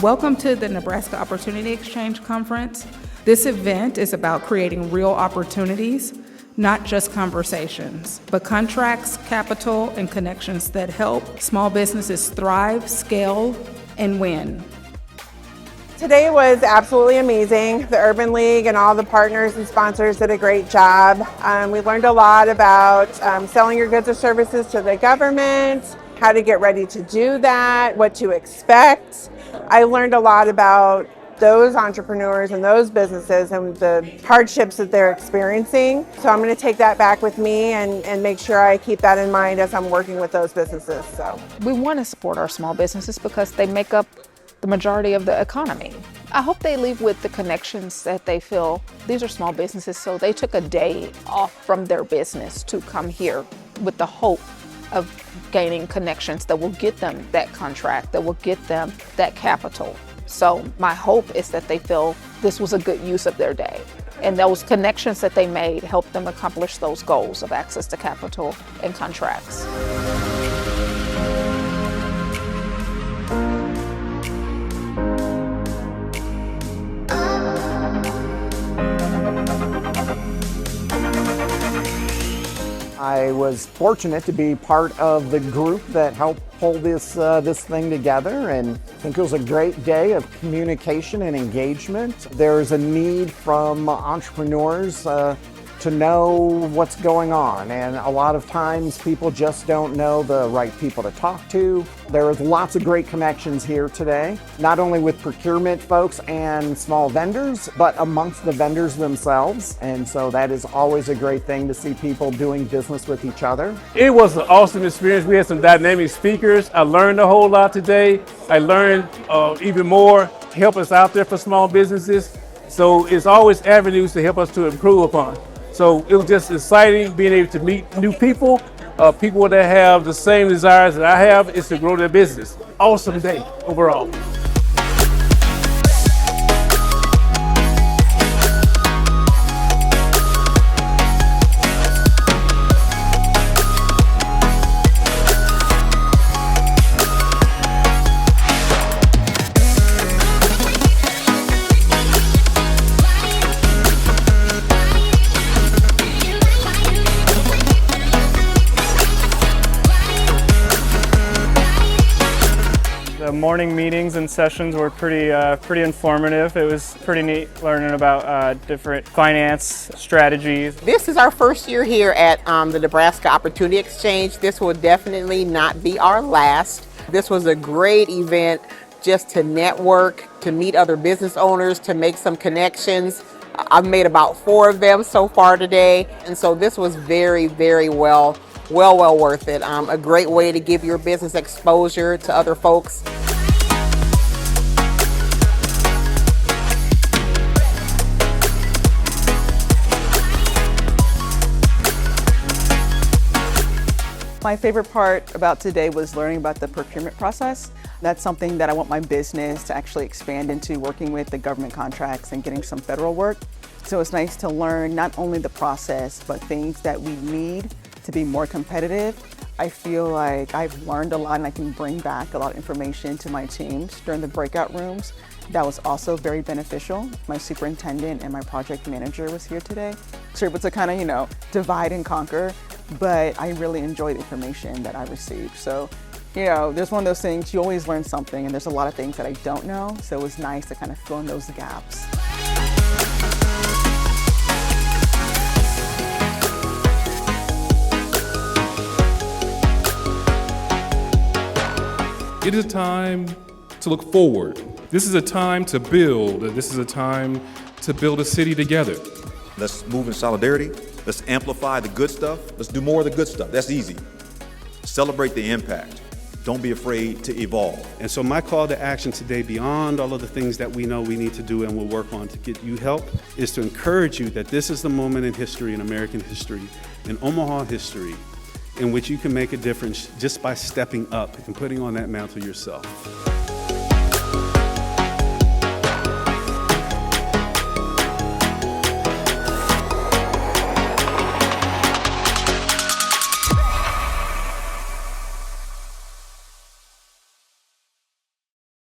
Welcome to the Nebraska Opportunity Exchange Conference. This event is about creating real opportunities, not just conversations, but contracts, capital, and connections that help small businesses thrive, scale, and win. Today was absolutely amazing. The Urban League and all the partners and sponsors did a great job. We learned a lot about selling your goods or services to the government, how to get ready to do that, what to expect. I learned a lot about those entrepreneurs and those businesses and the hardships that they're experiencing. So I'm going to take that back with me and make sure I keep that in mind as I'm working with those businesses. So we want to support our small businesses because they make up the majority of the economy. I hope they leave with the connections that they feel. These are small businesses, so they took a day off from their business to come here with the hope of gaining connections that will get them that contract, that will get them that capital. So my hope is that they feel this was a good use of their day. And those connections that they made helped them accomplish those goals of access to capital and contracts. I was fortunate to be part of the group that helped pull this thing together, and I think it was a great day of communication and engagement. There's a need from entrepreneurs to know what's going on, and a lot of times people just don't know the right people to talk to. There was lots of great connections here today, not only with procurement folks and small vendors, but amongst the vendors themselves, and so that is always a great thing to see people doing business with each other. It was an awesome experience. We had some dynamic speakers. I learned a whole lot today. I learned even more to help us out there for small businesses. So it's always avenues to help us to improve upon. So it was just exciting being able to meet new people, people that have the same desires that I have, is to grow their business. Awesome day overall. The morning meetings and sessions were pretty informative. It was pretty neat learning about different finance strategies. This is our first year here at the Nebraska Opportunity Exchange. This will definitely not be our last. This was a great event just to network, to meet other business owners, to make some connections. I've made about 4 of them so far today, and so this was very, very well worth it. A great way to give your business exposure to other folks. My favorite part about today was learning about the procurement process. That's something that I want my business to actually expand into, working with the government contracts and getting some federal work. So it's nice to learn not only the process, but things that we need to be more competitive. I feel like I've learned a lot and I can bring back a lot of information to my teams during the breakout rooms. That was also very beneficial. My superintendent and my project manager was here today. So we're able to kind of, divide and conquer, but I really enjoyed the information that I received. So, there's one of those things, you always learn something, and there's a lot of things that I don't know, so it was nice to kind of fill in those gaps. It is a time to look forward. This is a time to build. This is a time to build a city together. Let's move in solidarity. Let's amplify the good stuff. Let's do more of the good stuff. That's easy. Celebrate the impact. Don't be afraid to evolve. And so my call to action today, beyond all of the things that we know we need to do and will work on to get you help, is to encourage you that this is the moment in history, in American history, in Omaha history, in which you can make a difference just by stepping up and putting on that mantle yourself.